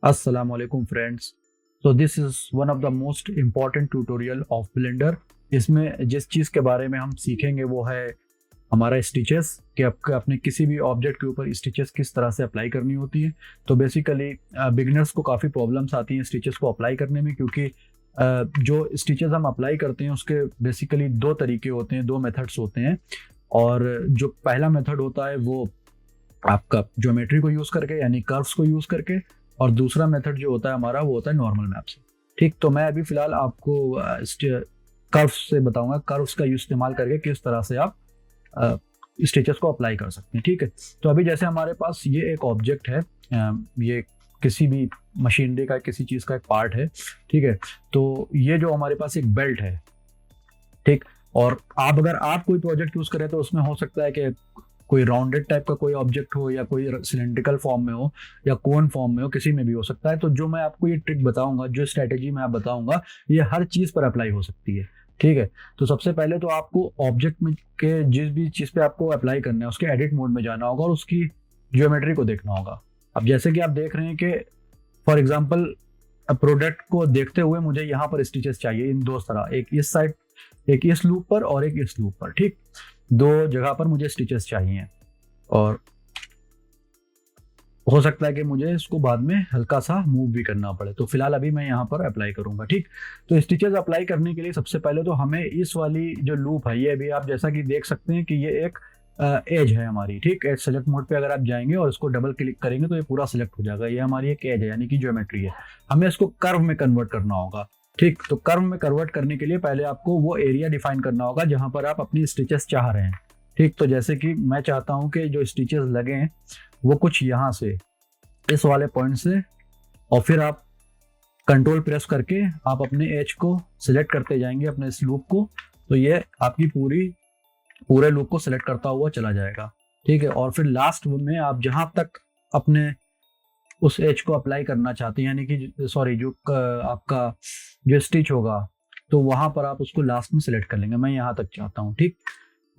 Assalamu alaikum friends. So this is one of the most important tutorial of Blender. इसमें जिस चीज़ के बारे में हम सीखेंगे वो है हमारा स्टिचेस कि आपके अपने किसी भी ऑब्जेक्ट के ऊपर स्टिचेस किस तरह से अप्लाई करनी होती है। तो बेसिकली बिगनर्स को काफ़ी प्रॉब्लम्स आती हैं स्टिचेस को अप्लाई करने में, क्योंकि जो स्टिचेस हम अप्लाई करते हैं उसके बेसिकली दो तरीके होते हैं, दो मेथड्स होते हैं। और जो पहला मेथड होता है वो आपका ज्योमेट्री को यूज़ करके यानी कर्व्स को यूज़ करके, और दूसरा मेथड जो होता है हमारा वो होता है नॉर्मल मैप से। ठीक, तो मैं अभी फिलहाल आपको कर्व्स से बताऊंगा, कर्व्स का इस्तेमाल करके किस तरह से आप स्टिचेस को अप्लाई कर सकते हैं। ठीक है, तो अभी जैसे हमारे पास ये एक ऑब्जेक्ट है, ये किसी भी मशीनरी का किसी चीज़ का एक पार्ट है। ठीक है, तो ये जो हमारे पास एक बेल्ट है, ठीक, और अगर आप कोई प्रोजेक्ट यूज़ करें तो उसमें हो सकता है कि कोई राउंडेड टाइप का कोई ऑब्जेक्ट हो या कोई सिलेंड्रिकल फॉर्म में हो या कोन फॉर्म में हो, किसी में भी हो सकता है। तो जो मैं आपको ये ट्रिक बताऊंगा, जो स्ट्रैटेजी मैं आप बताऊंगा, ये हर चीज़ पर अप्लाई हो सकती है। ठीक है, तो सबसे पहले तो आपको ऑब्जेक्ट में के जिस भी चीज़ पे आपको अप्लाई करना है उसके एडिट मोड में जाना होगा और उसकी ज्योमेट्री को देखना होगा। अब जैसे कि आप देख रहे हैं कि फॉर एग्जाम्पल प्रोडक्ट को देखते हुए मुझे यहाँ पर स्टिचेस चाहिए इन दो तरह, एक इस साइड, एक इस लूप पर और एक इस लूप पर। ठीक, दो जगह पर मुझे स्टिचेस चाहिए और हो सकता है कि मुझे इसको बाद में हल्का सा मूव भी करना पड़े। तो फिलहाल अभी मैं यहाँ पर अप्लाई करूंगा। ठीक, तो स्टिचेस अप्लाई करने के लिए सबसे पहले तो हमें इस वाली जो लूप है, ये अभी आप जैसा कि देख सकते हैं कि ये एक एज है हमारी। ठीक, एज सेलेक्ट मोड पे अगर आप जाएंगे और इसको डबल क्लिक करेंगे तो ये पूरा सिलेक्ट हो जाएगा। ये हमारी एक एज है यानी कि ज्योमेट्री है। हमें इसको कर्व में कन्वर्ट करना होगा। ठीक, तो कर्व में कन्वर्ट करने के लिए पहले आपको वो एरिया डिफाइन करना होगा जहां पर आप अपनी स्टिचेस चाह रहे हैं। ठीक, तो जैसे कि मैं चाहता हूं कि जो स्टिचेस लगे वो कुछ यहाँ से, इस वाले पॉइंट से, और फिर आप कंट्रोल प्रेस करके आप अपने एज को सिलेक्ट करते जाएंगे, अपने इस लूप को। तो ये आपकी पूरे लूप को सिलेक्ट करता हुआ चला जाएगा। ठीक है, और फिर लास्ट में आप जहां तक अपने उस एज को अप्लाई करना चाहते हैं, यानी कि सॉरी जो आपका जो स्टिच होगा, तो वहां पर आप उसको लास्ट में सिलेक्ट कर लेंगे। मैं यहाँ तक चाहता हूँ। ठीक,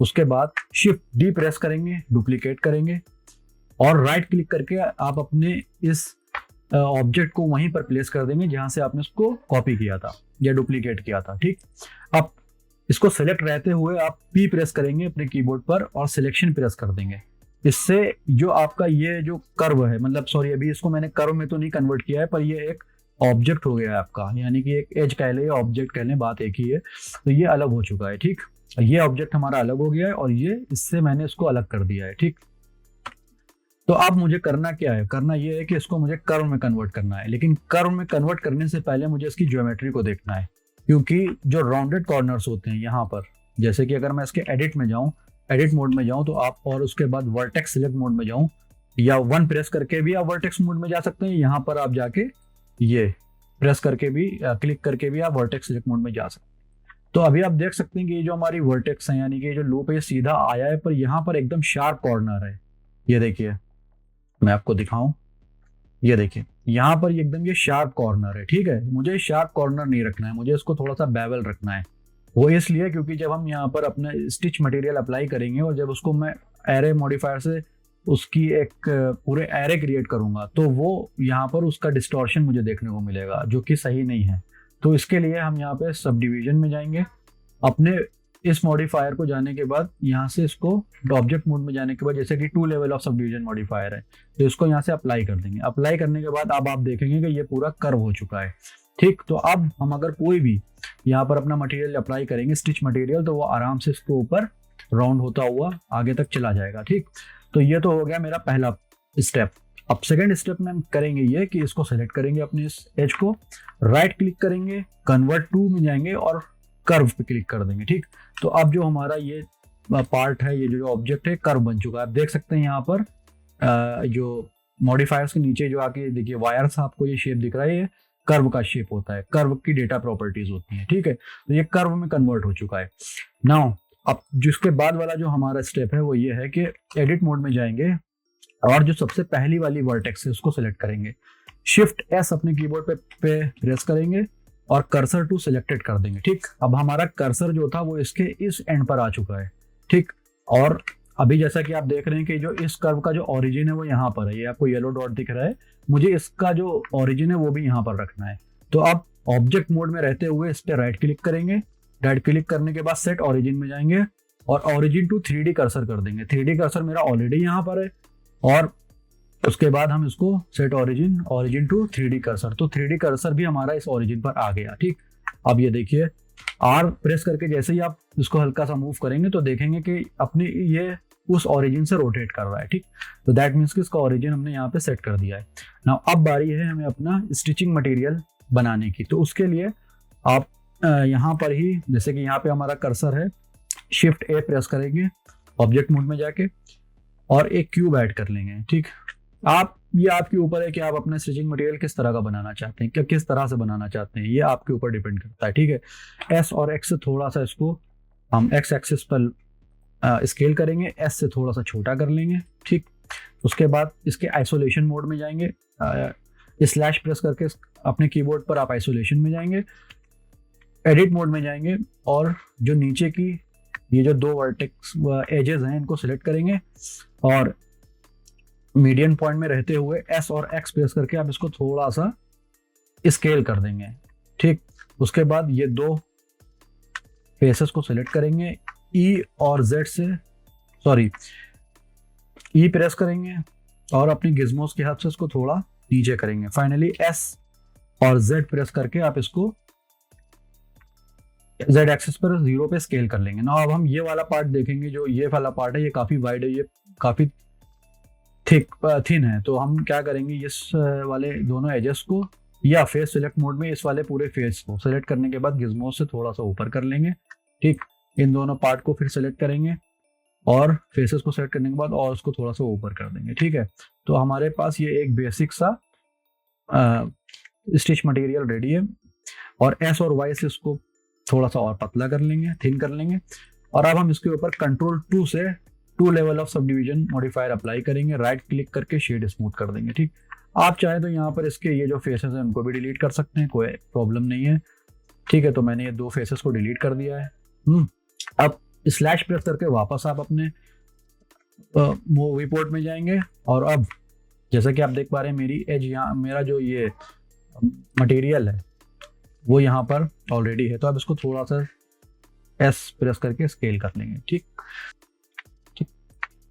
उसके बाद शिफ्ट डी प्रेस करेंगे, डुप्लीकेट करेंगे और राइट क्लिक करके आप अपने इस ऑब्जेक्ट को वहीं पर प्लेस कर देंगे जहां से आपने उसको कॉपी किया था या डुप्लीकेट किया था। ठीक, अब इसको सेलेक्ट रहते हुए आप पी प्रेस करेंगे अपने कीबोर्ड पर और सिलेक्शन प्रेस कर देंगे। इससे जो आपका ये जो कर्व है, मतलब सॉरी अभी इसको मैंने कर्व में तो नहीं कन्वर्ट किया है, पर ये एक ऑब्जेक्ट हो गया है आपका, यानी कि एक एज कह लें या ऑब्जेक्ट कह लें, बात एक ही है। तो ये अलग हो चुका है। ठीक, ये ऑब्जेक्ट हमारा अलग हो गया है और ये इससे मैंने इसको अलग कर दिया है। ठीक, तो अब मुझे करना क्या है, करना ये है कि इसको मुझे कर्व में कन्वर्ट करना है। लेकिन कर्व में कन्वर्ट करने से पहले मुझे इसकी ज्योमेट्री को देखना है, क्योंकि जो राउंडेड कॉर्नर्स होते हैं यहाँ पर, जैसे कि अगर मैं इसके एडिट में जाऊँ, एडिट मोड में जाऊँ तो आप, और उसके बाद वर्टेक्स सिलेक्ट मोड में जाऊँ, या वन प्रेस करके भी आप वर्टेक्स मोड में जा सकते हैं। यहाँ पर आप जाके ये प्रेस करके भी, क्लिक करके भी आप वर्टेक्स सिलेक्ट मोड में जा सकते हैं। तो अभी आप देख सकते हैं कि ये जो हमारी वर्टेक्स है, यानी कि जो लूप है, ये सीधा आया है, पर यहाँ पर एकदम शार्प कॉर्नर है। ये देखिए, मैं आपको दिखाऊं, ये देखिए यहाँ पर एकदम ये शार्प कॉर्नर है। ठीक है, मुझे शार्प कॉर्नर नहीं रखना है, मुझे इसको थोड़ा सा बेवल रखना है। वो इसलिए क्योंकि जब हम यहाँ पर अपना स्टिच मटेरियल अप्लाई करेंगे और जब उसको मैं एरे मॉडिफायर से उसकी एक पूरे एरे क्रिएट करूंगा, तो वो यहाँ पर उसका डिस्टॉर्शन मुझे देखने को मिलेगा, जो कि सही नहीं है। तो इसके लिए हम यहाँ पे सब डिवीजन में जाएंगे, अपने इस मॉडिफायर को जाने के बाद यहाँ से इसको ऑब्जेक्ट मोड में जाने के बाद, जैसे कि 2 level of sub division modifier है, तो इसको यहाँ से अप्लाई कर देंगे। अप्लाई करने के बाद अब आप देखेंगे कि ये पूरा कर्व हो चुका है। ठीक, तो अब हम अगर कोई भी यहाँ पर अपना मटेरियल अप्लाई करेंगे, स्टिच मटेरियल, तो वो आराम से इसके ऊपर राउंड होता हुआ आगे तक चला जाएगा। ठीक, तो ये तो हो गया मेरा पहला स्टेप। अब सेकेंड स्टेप में हम करेंगे ये कि इसको सेलेक्ट करेंगे, अपने इस एज को राइट क्लिक करेंगे, कन्वर्ट टू में जाएंगे और कर्व पे क्लिक कर देंगे। ठीक, तो अब जो हमारा ये पार्ट है, ये जो ऑब्जेक्ट है, कर्व बन चुका है। आप देख सकते हैं यहाँ पर जो मॉडिफायर्स के नीचे जो आके देखिए वायर्स, आपको ये शेप दिख रहा है, ये कर्व का शेप होता है, कर्व की डेटा प्रॉपर्टीज होती हैं। ठीक है, तो ये कर्व में कन्वर्ट हो चुका है। नाउ अब जिसके बाद वाला जो हमारा स्टेप है वो ये है कि एडिट मोड में जाएंगे और जो सबसे पहली वाली वर्टेक्स है उसको सिलेक्ट करेंगे, शिफ्ट एस अपने कीबोर्ड पे प्रेस करेंगे और कर्सर टू सिलेक्टेड कर देंगे। ठीक, अब हमारा कर्सर जो था वो इसके इस एंड पर आ चुका है। ठीक, और अभी जैसा कि आप देख रहे हैं कि जो इस कर्व का जो ओरिजिन है वो यहाँ पर है, ये आपको येलो डॉट दिख रहा है, मुझे इसका जो ओरिजिन है वो भी यहाँ पर रखना है। तो आप ऑब्जेक्ट मोड में रहते हुए इस पर राइट क्लिक करेंगे, राइट क्लिक करने के बाद सेट ओरिजिन में जाएंगे और ओरिजिन टू 3D कर्सर कर देंगे। 3D कर्सर मेरा ऑलरेडी यहाँ पर है, और उसके बाद हम इसको set origin to 3D cursor, तो 3D कर्सर भी हमारा इस ओरिजिन पर आ गया। ठीक, अब ये देखिए आर प्रेस करके जैसे ही आप इसको हल्का सा मूव करेंगे तो देखेंगे कि अपनी ये उस ओरिजिन से रोटेट कर रहा है। ठीक, तो दैट मीन्स कि इसका ओरिजिन हमने यहाँ पे सेट कर दिया है। नाउ अब बारी है हमें अपना स्टिचिंग मटेरियल बनाने की। तो उसके लिए आप यहाँ पर ही, जैसे कि यहाँ पे हमारा कर्सर है, शिफ्ट ए प्रेस करेंगे ऑब्जेक्ट मोड में जाके और एक क्यूब ऐड कर लेंगे। ठीक, ये आपके ऊपर है कि आप अपना स्टिचिंग मटेरियल किस तरह का बनाना चाहते हैं, क्या किस तरह से बनाना चाहते हैं, ये आपके ऊपर डिपेंड करता है। ठीक है, एस और एक्स से थोड़ा सा इसको हम एक्स एक्सिस पर स्केल करेंगे, एस से थोड़ा सा छोटा कर लेंगे। ठीक, उसके बाद इसके आइसोलेशन मोड में जाएंगे, स्लैश प्रेस करके अपने कीबोर्ड पर आप आइसोलेशन में जाएंगे, एडिट मोड में जाएंगे और जो नीचे की ये जो दो वर्टेक्स एजेस हैं इनको सिलेक्ट करेंगे और मीडियन पॉइंट में रहते हुए एस और एक्स प्रेस करके आप इसको थोड़ा सा स्केल कर देंगे। ठीक, उसके बाद ये दो फेसेस को सिलेक्ट करेंगे, ई और जेड से, सॉरी ई प्रेस करेंगे और अपनी गिज्मोस के हाथ से इसको थोड़ा नीचे करेंगे। फाइनली एस और जेड प्रेस करके आप इसको जेड एक्सिस पर 0 पे स्केल कर लेंगे ना। अब हम ये वाला पार्ट देखेंगे, जो ये वाला पार्ट है ये काफी वाइड है, ये काफी थिन है, तो हम क्या करेंगे, इस वाले दोनों एजेस को या फेस सिलेक्ट मोड में इस वाले पूरे फेस को सिलेक्ट करने के बाद गिज्मो से थोड़ा सा ऊपर कर लेंगे। ठीक, इन दोनों पार्ट को फिर सिलेक्ट करेंगे और फेसेस को सिलेक्ट करने के बाद और उसको थोड़ा सा ऊपर कर देंगे। ठीक है, तो हमारे पास ये एक बेसिक सा स्टिच मटेरियल रेडी है और एस और वाई से इसको थोड़ा सा और पतला कर लेंगे, थिन कर लेंगे और अब हम इसके ऊपर कंट्रोल 2 से 2 level of sub division modifier apply करेंगे, राइट क्लिक करके शेड स्मूथ कर देंगे। ठीक, आप चाहे तो यहाँ पर इसके ये जो फेसेस हैं उनको भी डिलीट कर सकते हैं, कोई प्रॉब्लम नहीं है। ठीक है, तो मैंने ये दो फेसेस को डिलीट कर दिया है। अब स्लैश प्रेस करके वापस आप अपने मूवी पोर्ट में जाएंगे और अब जैसा कि आप देख पा रहे हैं मेरी एज यहाँ, मेरा जो ये मटेरियल है वो यहाँ पर ऑलरेडी है, तो आप इसको थोड़ा सा एस प्रेस करके स्केल कर लेंगे। ठीक,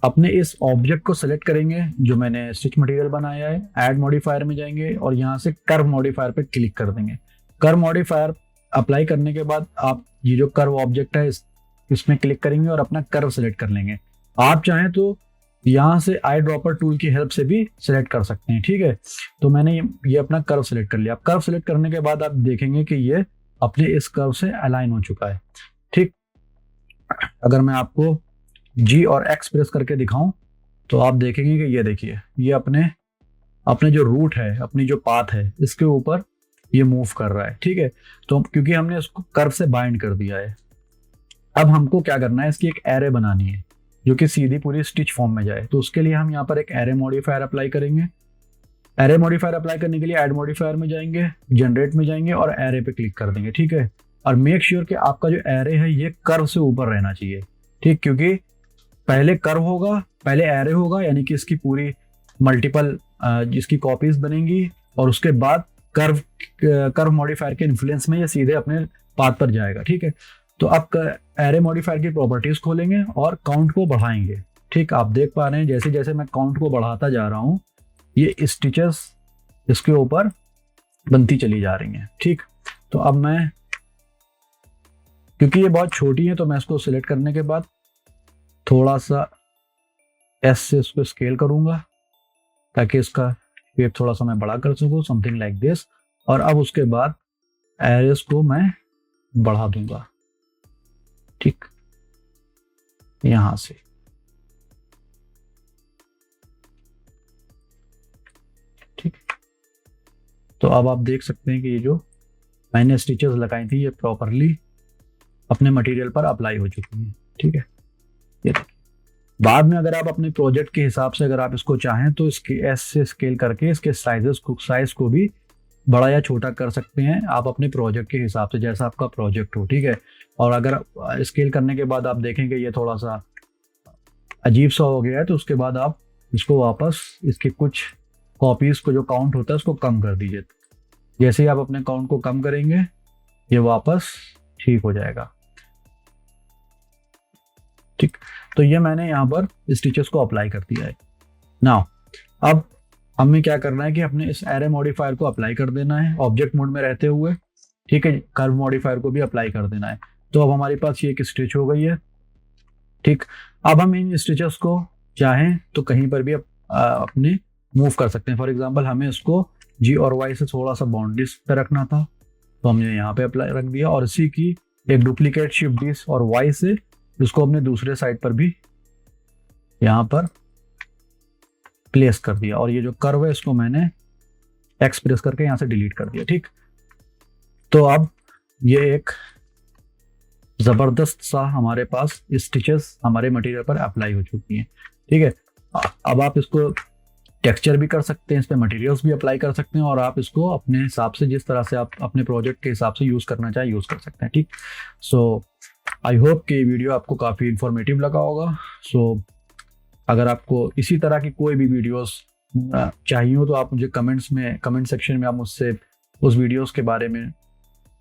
अपने इस ऑब्जेक्ट को सिलेक्ट करेंगे जो मैंने स्टिच मटेरियल बनाया है, ऐड मॉडिफायर में जाएंगे और यहाँ से कर्व मॉडिफायर पे क्लिक कर देंगे। कर्व मॉडिफायर अप्लाई करने के बाद आप ये जो कर्व ऑब्जेक्ट है इसमें क्लिक करेंगे और अपना कर्व सिलेक्ट कर लेंगे। आप चाहें तो यहाँ से आई ड्रॉपर टूल की हेल्प से भी सिलेक्ट कर सकते हैं। ठीक है, तो मैंने ये अपना कर्व सिलेक्ट कर लिया। कर्व सिलेक्ट करने के बाद आप देखेंगे कि ये अपने इस कर्व से अलाइन हो चुका है। ठीक, अगर मैं आपको जी और एक्स प्रेस करके दिखाऊं तो आप देखेंगे कि ये देखिए ये अपने जो रूट है, अपनी जो पाथ है, इसके ऊपर ये मूव कर रहा है। ठीक है, तो क्योंकि हमने इसको कर्व से बाइंड कर दिया है, अब हमको क्या करना है, इसकी एक एरे बनानी है जो कि सीधी पूरी स्टिच फॉर्म में जाए। तो उसके लिए हम यहाँ पर एक एरे मॉडिफायर अप्लाई करेंगे। एरे मॉडिफायर अप्लाई करने के लिए ऐड मॉडिफायर में जाएंगे, जनरेट में जाएंगे और एरे पे क्लिक कर देंगे। ठीक है, और मेक श्योर कि आपका जो एरे है ये कर्व से ऊपर रहना चाहिए। ठीक, क्योंकि पहले कर्व होगा, पहले एरे होगा, यानी कि इसकी पूरी मल्टीपल जिसकी कॉपीज बनेंगी और उसके बाद कर्व मॉडिफायर के इन्फ्लुएंस में ये सीधे अपने पाथ पर जाएगा। ठीक है, तो आप एरे मॉडिफायर की प्रॉपर्टीज खोलेंगे और काउंट को बढ़ाएंगे। ठीक, आप देख पा रहे हैं जैसे जैसे मैं काउंट को बढ़ाता जा रहा हूँ ये स्टिचेस इसके ऊपर बनती चली जा रही हैं। ठीक, तो अब मैं, क्योंकि ये बहुत छोटी है, तो मैं इसको सिलेक्ट करने के बाद थोड़ा सा एस से इसको स्केल करूंगा ताकि इसका शेप थोड़ा सा मैं बड़ा कर सकूं, समथिंग लाइक दिस। और अब उसके बाद एरेस को मैं बढ़ा दूंगा। ठीक, यहां से ठीक, तो अब आप देख सकते हैं कि ये जो मैंने स्टिचेस लगाई थी ये प्रॉपरली अपने मटेरियल पर अप्लाई हो चुकी हैं। ठीक है, ये देखिए। बाद में अगर आप अपने प्रोजेक्ट के हिसाब से अगर आप इसको चाहें तो इसके एस से स्केल करके इसके साइज को भी बड़ा या छोटा कर सकते हैं आप अपने प्रोजेक्ट के हिसाब से, जैसा आपका प्रोजेक्ट हो। ठीक है, और अगर स्केल करने के बाद आप देखेंगे ये थोड़ा सा अजीब सा हो गया है तो उसके बाद आप इसको वापस इसके कुछ कॉपीज को जो काउंट होता है उसको कम कर दीजिए। जैसे ही आप अपने काउंट को कम करेंगे ये वापस ठीक हो जाएगा। ठीक, तो ये मैंने यहाँ पर स्टिचेस को अप्लाई कर दिया है। नाउ अब हमें क्या करना है कि अपने इस एरे मॉडिफायर को अप्लाई कर देना है ऑब्जेक्ट मोड में रहते हुए। ठीक है, कर्व मॉडिफायर को भी अप्लाई कर देना है। तो अब हमारे पास ये एक स्टिच हो गई है। ठीक, अब हम इन स्टिचेस को चाहें तो कहीं पर भी अपने मूव कर सकते हैं। फॉर एग्जांपल हमें इसको जी और वाई से थोड़ा सा बाउंड्रीज पे रखना था तो हमने यहाँ पे अप्लाई रख दिया, और इसी की एक डुप्लीकेट शिफ्ट डी और वाई से इसको अपने दूसरे साइड पर भी यहाँ पर प्लेस कर दिया, और ये जो कर्व है इसको मैंने एक्स प्रेस करके यहाँ से डिलीट कर दिया। ठीक, तो अब ये एक जबरदस्त सा हमारे पास स्टिचेस हमारे मटेरियल पर अप्लाई हो चुकी हैं। ठीक है, अब आप इसको टेक्सचर भी कर सकते हैं, इस पे मटेरियल्स भी अप्लाई कर सकते हैं, और आप इसको अपने हिसाब से जिस तरह से आप अपने प्रोजेक्ट के हिसाब से यूज करना चाहे यूज कर सकते हैं। ठीक, सो आई होप कि वीडियो आपको काफ़ी इंफॉर्मेटिव लगा होगा। सो अगर आपको इसी तरह की कोई भी वीडियोस चाहिए हो तो आप मुझे कमेंट सेक्शन में आप मुझसे उस वीडियोस के बारे में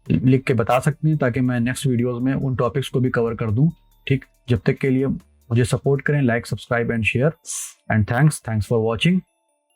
लिख के बता सकते हैं, ताकि मैं नेक्स्ट वीडियोस में उन टॉपिक्स को भी कवर कर दूं। ठीक, जब तक के लिए मुझे सपोर्ट करें, like, subscribe and share, and thanks for watching.